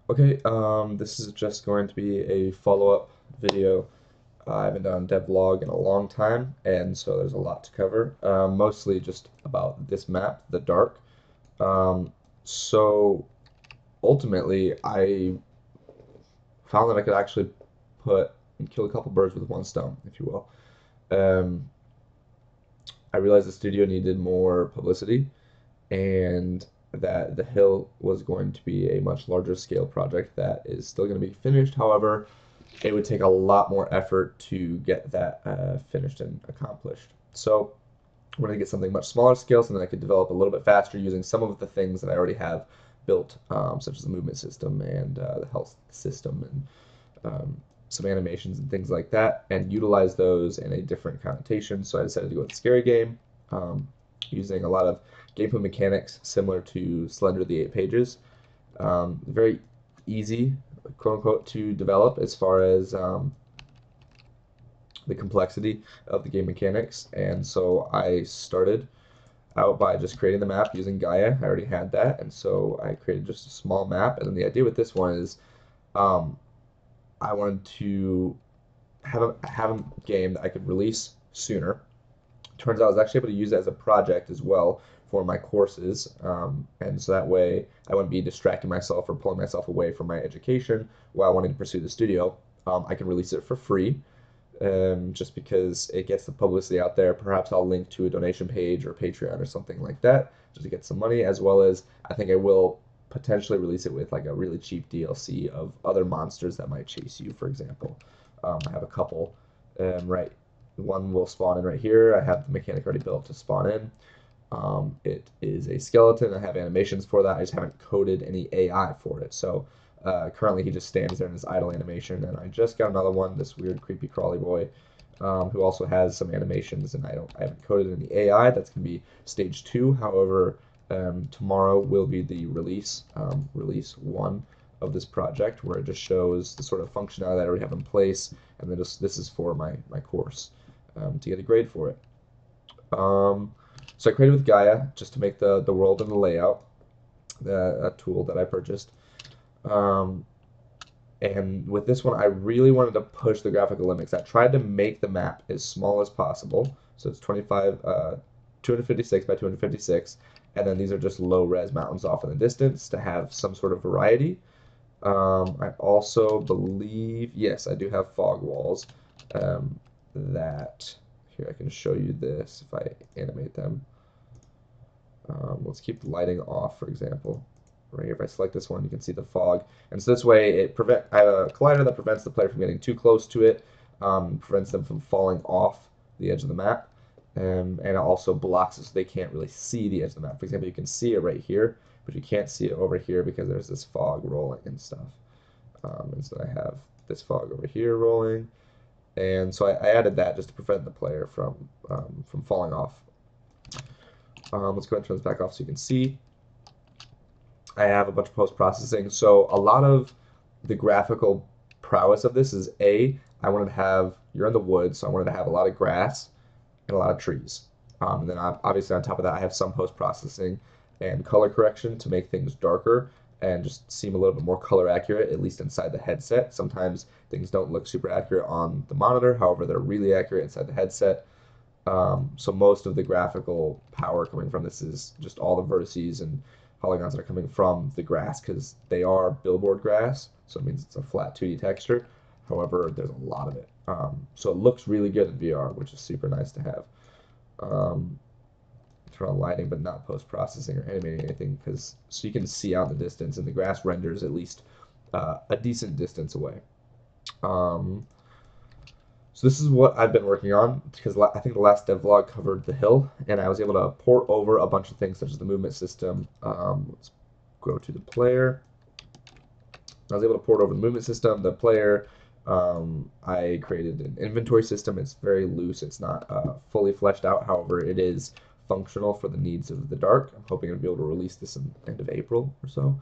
Okay, this is just going to be a follow-up video. I haven't done devlog in a long time, and so there's a lot to cover. Mostly just about this map, the Dark. So ultimately, I found that I could actually put and kill a couple birds with one stone, if you will. Um, I realized the studio needed more publicity, and that the hill was going to be a much larger scale project that is still going to be finished. However, it would take a lot more effort to get that finished and accomplished. So I'm going to get something much smaller scale, something I could develop a little bit faster using some of the things that I already have built, such as the movement system and the health system and some animations and things like that, and utilize those in a different connotation. So I decided to go with a scary game, um, using a lot of gameplay mechanics similar to Slender the Eight Pages. Very easy, quote unquote, to develop as far as the complexity of the game mechanics. And so I started out by just creating the map using Gaia. I already had that, and so I created just a small map. And then the idea with this one is um, I wanted to have a game that I could release sooner. Turns out I was actually able to use it as a project as well for my courses, and so that way I wouldn't be distracting myself or pulling myself away from my education while wanting to pursue the studio. I can release it for free, just because it gets the publicity out there. Perhaps I'll link to a donation page or Patreon or something like that just to get some money, as well as I think I will potentially release it with like a really cheap DLC of other monsters that might chase you, for example. I have a couple, right? One will spawn in right here. I have the mechanic already built to spawn in. It is a skeleton. I have animations for that. I just haven't coded any AI for it. So currently he just stands there in his idle animation. And I just got another one, this weird creepy crawly boy, who also has some animations. And I haven't coded any AI. That's going to be stage 2. However, tomorrow will be the release 1 of this project, where it just shows the sort of functionality that I already have in place. And then this is for my course, to get a grade for it. So I created with Gaia just to make the world and the layout, a tool that I purchased. Um, and with this one, I really wanted to push the graphical limits. I tried to make the map as small as possible. So it's 256 by 256. And then these are just low res mountains off in the distance to have some sort of variety. I also believe, yes, I do have fog walls, that, here I can show you this if I animate them. Let's keep the lighting off, for example. Right here, if I select this one, you can see the fog. And so this way, I have a collider that prevents the player from getting too close to it, prevents them from falling off the edge of the map, and it also blocks it so they can't really see the edge of the map. For example, you can see it right here, but you can't see it over here because there's this fog rolling and stuff. And so I have this fog over here rolling, and so I added that just to prevent the player from falling off. Let's go ahead and turn this back off so you can see. I have a bunch of post-processing. So a lot of the graphical prowess of this is I wanted to have, you're in the woods, so I wanted to have a lot of grass and a lot of trees. And then obviously on top of that, I have some post-processing and color correction to make things darker and just seem a little bit more color accurate, at least inside the headset. Sometimes things don't look super accurate on the monitor, however, they're really accurate inside the headset. So most of the graphical power coming from this is just all the vertices and polygons that are coming from the grass, because they are billboard grass, so it means it's a flat 2D texture. However, there's a lot of it. So it looks really good in VR, which is super nice to have. Turn on lighting, but not post-processing or animating anything, because so you can see out in the distance, and the grass renders at least a decent distance away. Um, so this is what I've been working on, because I think the last devlog covered the hill, and I was able to port over a bunch of things such as the movement system. Let's go to the player. I was able to port over the movement system, the player. I created an inventory system. It's very loose. It's not fully fleshed out. However, it is functional for the needs of the dark. I'm hoping to be able to release this in the end of April or so,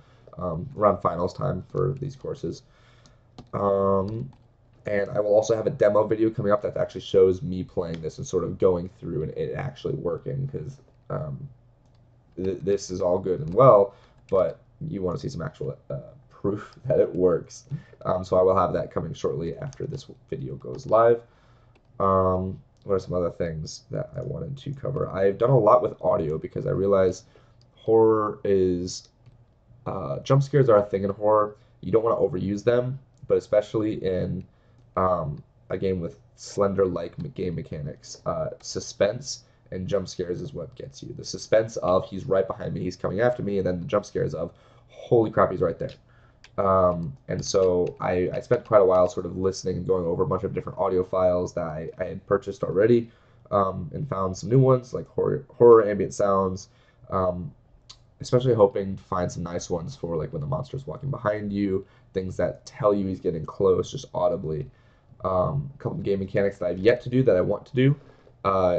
around finals time for these courses. Um, and I will also have a demo video coming up that actually shows me playing this and sort of going through and it actually working, because this is all good and well, but you want to see some actual proof that it works. So I will have that coming shortly after this video goes live. What are some other things that I wanted to cover? I've done a lot with audio because I realize horror is jump scares are a thing in horror. You don't want to overuse them, but especially in a game with Slender-like game mechanics, suspense and jump scares is what gets you. The suspense of he's right behind me, he's coming after me, and then the jump scares of holy crap, he's right there. And so I spent quite a while sort of listening and going over a bunch of different audio files that I had purchased already, and found some new ones like horror ambient sounds, especially hoping to find some nice ones for like when the monster's walking behind you, things that tell you he's getting close just audibly. A couple of game mechanics that I've yet to do that I want to do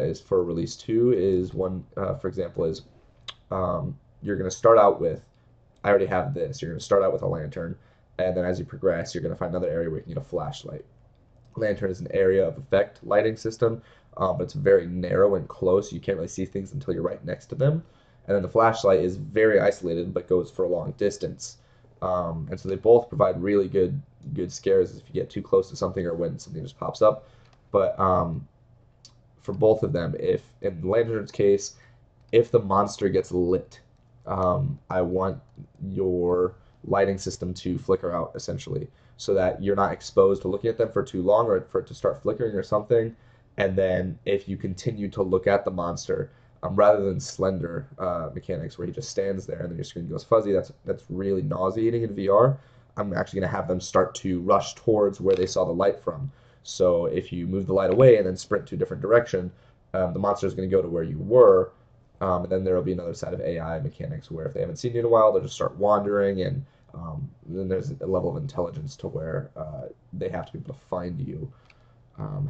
is for release 2 is one, for example, is you're going to start out with, I already have this, you're going to start out with a lantern, and then as you progress, you're going to find another area where you can get a flashlight. Lantern is an area of effect lighting system, but it's very narrow and close. You can't really see things until you're right next to them. And then the flashlight is very isolated, but goes for a long distance. And so they both provide really good scares if you get too close to something or when something just pops up. But for both of them, if in the lantern's case, if the monster gets lit, I want your lighting system to flicker out essentially, so that you're not exposed to looking at them for too long or for it to start flickering or something. And then if you continue to look at the monster, rather than Slender mechanics where he just stands there and then your screen goes fuzzy, that's really nauseating in VR. I'm actually going to have them start to rush towards where they saw the light from. So if you move the light away and then sprint to a different direction, the monster is going to go to where you were, and then there will be another side of AI mechanics where if they haven't seen you in a while, they'll just start wandering, and then there's a level of intelligence to where they have to be able to find you.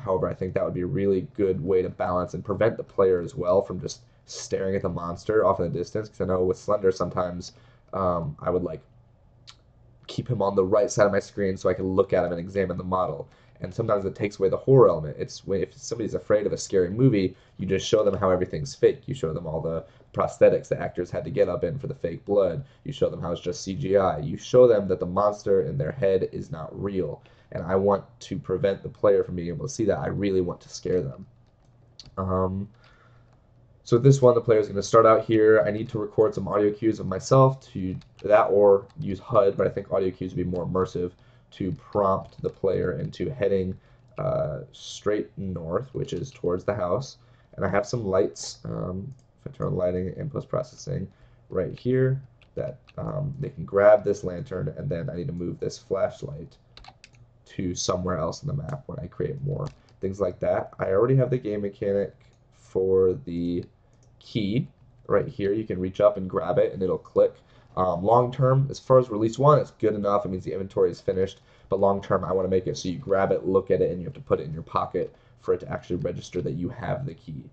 However, I think that would be a really good way to balance and prevent the player as well from just staring at the monster off in the distance. Because I know with Slender sometimes I would like keep him on the right side of my screen so I can look at him and examine the model. And sometimes it takes away the horror element. It's when if somebody's afraid of a scary movie, you just show them how everything's fake. You show them all the prosthetics the actors had to get up in for the fake blood. You show them how it's just CGI. You show them that the monster in their head is not real. And I want to prevent the player from being able to see that. I really want to scare them. So with this one, the player is going to start out here. I need to record some audio cues of myself to that, or use HUD, but I think audio cues would be more immersive to prompt the player into heading straight north, which is towards the house. And I have some lights, if I turn on lighting and post-processing right here, that they can grab this lantern, and then I need to move this flashlight to somewhere else in the map when I create more things like that. I already have the game mechanic for the key right here. You can reach up and grab it and it'll click. Long term, as far as release 1, it's good enough. It means the inventory is finished. But long term, I want to make it so you grab it, look at it, and you have to put it in your pocket for it to actually register that you have the key.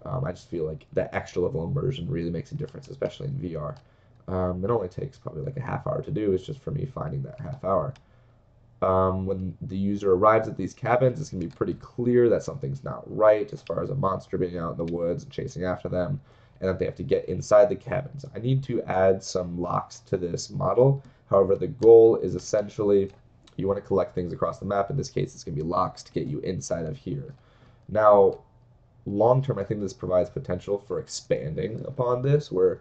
I just feel like that extra level of immersion really makes a difference, especially in VR. It only takes probably like a half hour to do. It's just for me finding that half hour. When the user arrives at these cabins, it's going to be pretty clear that something's not right as far as a monster being out in the woods and chasing after them, and that they have to get inside the cabins. I need to add some locks to this model. However, the goal is essentially you want to collect things across the map. In this case, it's going to be locks to get you inside of here. Now, long term, I think this provides potential for expanding upon this, where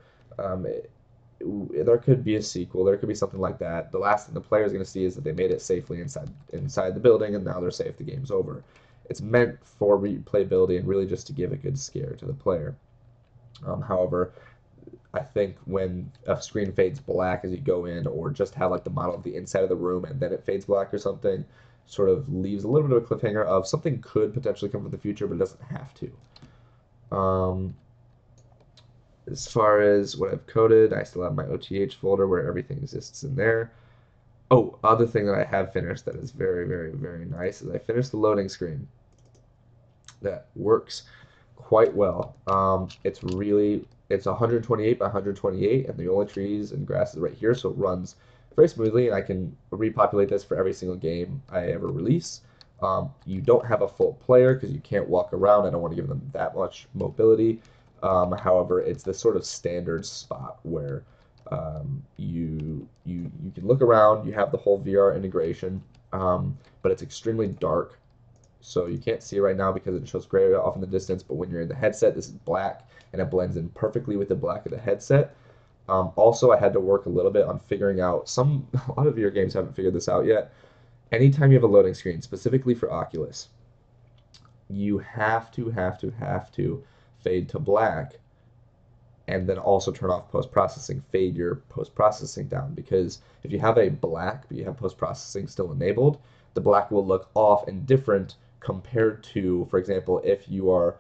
there could be a sequel, there could be something like that. The last thing the player is going to see is that they made it safely inside the building, and now they're safe, the game's over. It's meant for replayability and really just to give a good scare to the player. However, I think when a screen fades black as you go in, or just have like the model of the inside of the room and then it fades black or something, sort of leaves a little bit of a cliffhanger of something could potentially come from the future, but it doesn't have to. As far as what I've coded, I still have my OTH folder where everything exists in there. Oh, other thing that I have finished that is very, very, very nice is I finished the loading screen. That works quite well. It's 128 by 128, and the only trees and grass is right here, so it runs very smoothly, and I can repopulate this for every single game I ever release. You don't have a full player because you can't walk around. I don't want to give them that much mobility. However, it's this sort of standard spot where You can look around. You have the whole VR integration, but it's extremely dark, so you can't see it right now because it shows gray off in the distance. But when you're in the headset, this is black, and it blends in perfectly with the black of the headset. Also, I had to work a little bit on figuring out a lot of your games haven't figured this out yet. Anytime you have a loading screen, specifically for Oculus, you have to fade to black and then also turn off post-processing, fade your post-processing down, because if you have a black but you have post-processing still enabled, the black will look off and different compared to, for example, if you are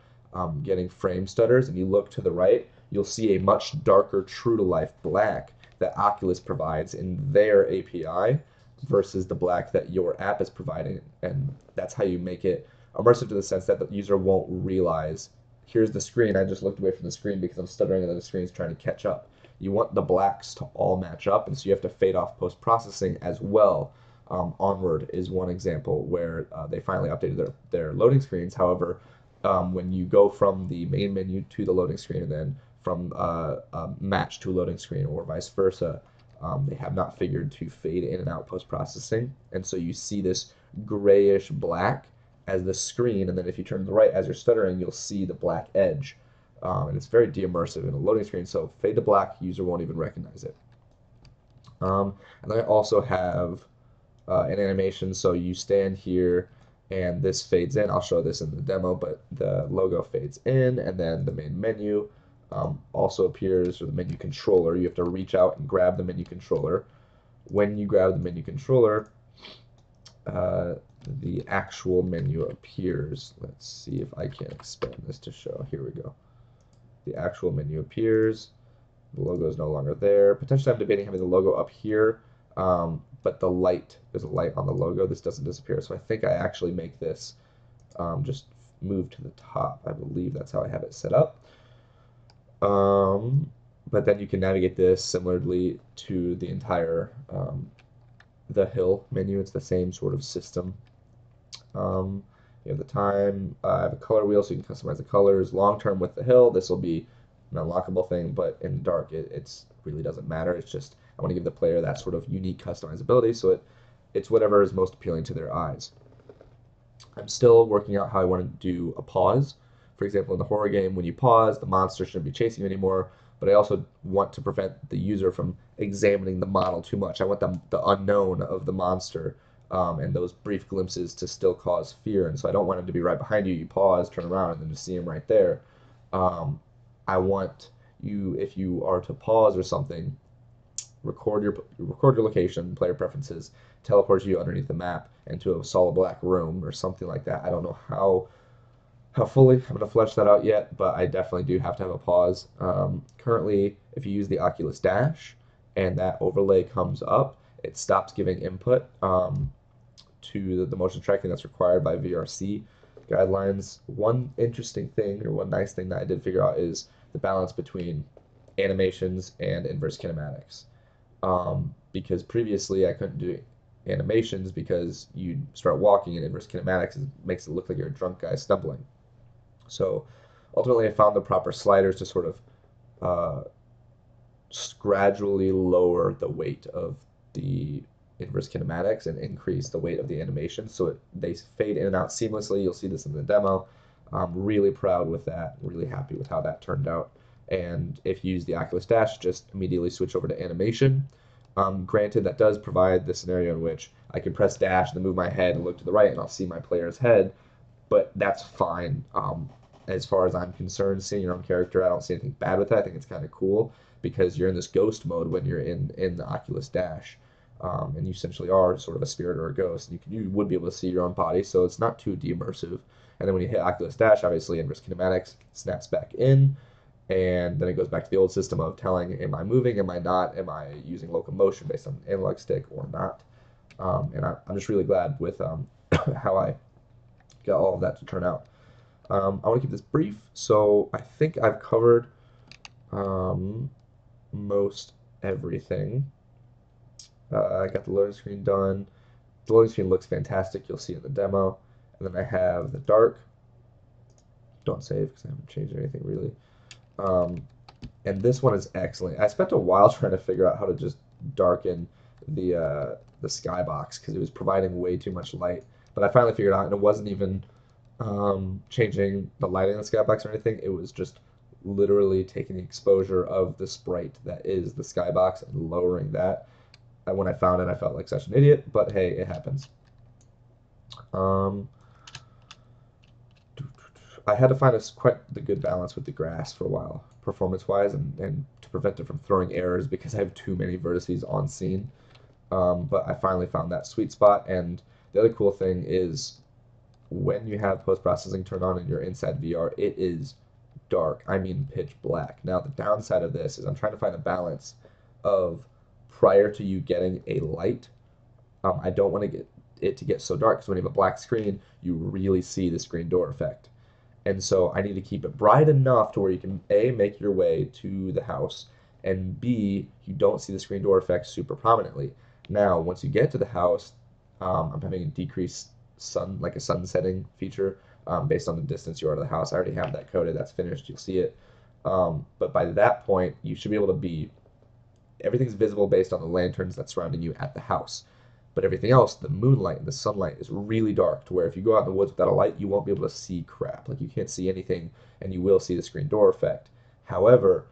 getting frame stutters and you look to the right, you'll see a much darker true to life black that Oculus provides in their API versus the black that your app is providing, and that's how you make it immersive to the sense that the user won't realize, here's the screen, I just looked away from the screen because I'm stuttering and then the screen's trying to catch up. You want the blacks to all match up, and so you have to fade off post-processing as well. Onward is one example where they finally updated their loading screens. However, when you go from the main menu to the loading screen and then from match to loading screen or vice versa, they have not figured to fade in and out post-processing, and so you see this grayish black as the screen, and then if you turn to the right as you're stuttering, you'll see the black edge. And it's very de-immersive in a loading screen, so fade to black, user won't even recognize it. And then I also have an animation, so you stand here and this fades in. I'll show this in the demo, but the logo fades in, and then the main menu also appears, or the menu controller. You have to reach out and grab the menu controller. When you grab the menu controller, the actual menu appears. Let's see if I can expand this to show. Here we go. The actual menu appears. The logo is no longer there. Potentially I'm debating having the logo up here, but there's a light on the logo. This doesn't disappear, so I think I actually make this just move to the top. I believe that's how I have it set up. But then you can navigate this similarly to the entire the hill menu. It's the same sort of system. You have the time. I have a color wheel, so you can customize the colors. Long term with the hill, this will be an unlockable thing, but in dark, it really doesn't matter. It's just I want to give the player that sort of unique customizability, so it's whatever is most appealing to their eyes. I'm still working out how I want to do a pause. For example, in the horror game, when you pause, the monster shouldn't be chasing you anymore, but I also want to prevent the user from examining the model too much. I want the unknown of the monster and those brief glimpses to still cause fear, and so I don't want him to be right behind you. You pause, turn around, and then to see him right there. I want you, if you are to pause or something, record your location, player preferences, teleport you underneath the map into a solid black room or something like that. I don't know how fully I'm going to flesh that out yet, but I definitely do have to have a pause. Currently, if you use the Oculus Dash and that overlay comes up, it stops giving input to the motion tracking that's required by VRC guidelines. One interesting thing, or one nice thing that I did figure out, is the balance between animations and inverse kinematics. Because previously I couldn't do animations because you start walking and inverse kinematics makes it look like you're a drunk guy stumbling. So ultimately I found the proper sliders to sort of gradually lower the weight of the inverse kinematics and increase the weight of the animation, so they fade in and out seamlessly. You'll see this in the demo. I'm really proud with that, really happy with how that turned out. And if you use the Oculus Dash, just immediately switch over to animation. Granted, that does provide the scenario in which I can press dash and then move my head and look to the right and I'll see my player's head, but that's fine. As far as I'm concerned, seeing your own character, I don't see anything bad with that. I think it's kind of cool because you're in this ghost mode when you're in the Oculus Dash. And you essentially are sort of a spirit or a ghost, and you would be able to see your own body, so it's not too de-immersive. And then when you hit Oculus Dash, obviously inverse kinematics snaps back in, and then it goes back to the old system of telling, am I moving, am I not, am I using locomotion based on analog stick or not. And I'm just really glad with how I got all of that to turn out. I want to keep this brief, so I think I've covered most everything. I got the loading screen done. The loading screen looks fantastic. You'll see it in the demo. And then I have the dark. Don't save because I haven't changed anything really. And this one is excellent. I spent a while trying to figure out how to just darken the skybox because it was providing way too much light. But I finally figured out, and it wasn't even changing the lighting in the skybox or anything. It was just literally taking the exposure of the sprite that is the skybox and lowering that. And when I found it, I felt like such an idiot, but hey, it happens. Um, I had to find quite the good balance with the grass for a while, performance-wise, and to prevent it from throwing errors because I have too many vertices on scene. But I finally found that sweet spot, and the other cool thing is when you have post-processing turned on and you're inside VR, it is dark. I mean pitch black. Now, the downside of this is I'm trying to find a balance of prior to you getting a light. I don't want to get it to get so dark because when you have a black screen, you really see the screen door effect. And so I need to keep it bright enough to where you can A, make your way to the house, and B, you don't see the screen door effect super prominently. Now, once you get to the house, I'm having a decreased sun, like a sun setting feature, based on the distance you are to the house. I already have that coded. That's finished. You'll see it. But by that point, you should be able to be, everything's visible based on the lanterns that's surrounding you at the house. But everything else, the moonlight and the sunlight is really dark to where if you go out in the woods without a light, you won't be able to see crap. Like you can't see anything and you will see the screen door effect. However,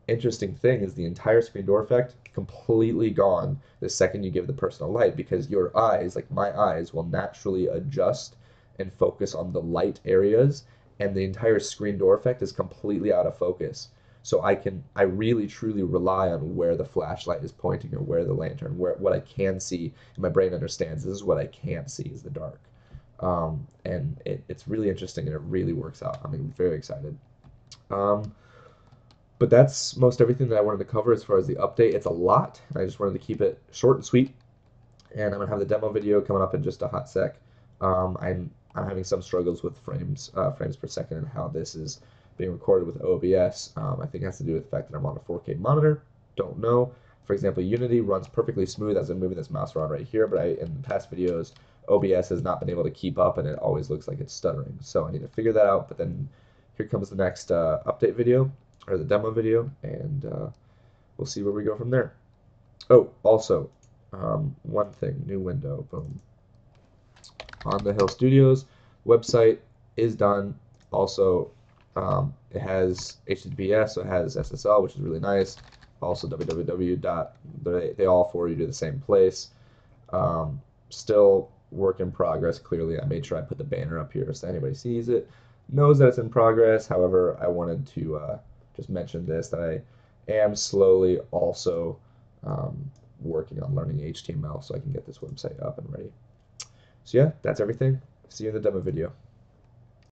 interesting thing is the entire screen door effect completely gone the second you give the person a light because your eyes, like my eyes, will naturally adjust and focus on the light areas and the entire screen door effect is completely out of focus. So I really truly rely on where the flashlight is pointing or where the lantern, where what I can see, and my brain understands this is what I can't see is the dark. And it's really interesting and it really works out. I'm very excited. Um, but that's most everything that I wanted to cover as far as the update. It's a lot. I just wanted to keep it short and sweet. And I'm gonna have the demo video coming up in just a hot sec. I'm having some struggles with frames per second and how this is being recorded with OBS. I think it has to do with the fact that I'm on a 4K monitor. Don't know. For example, Unity runs perfectly smooth as I'm moving this mouse around right here, but in past videos, OBS has not been able to keep up and it always looks like it's stuttering. So I need to figure that out, but then here comes the next update video, or the demo video, and we'll see where we go from there. Oh, also, one thing, new window, boom. On the Hill Studios website is done. Also, it has HTTPS, so it has SSL, which is really nice. Also, www. They all forward you to the same place. Still work in progress, clearly. I made sure I put the banner up here so anybody sees it, knows that it's in progress. However, I wanted to just mention this, that I am slowly also working on learning HTML so I can get this website up and ready. So yeah, that's everything. See you in the demo video.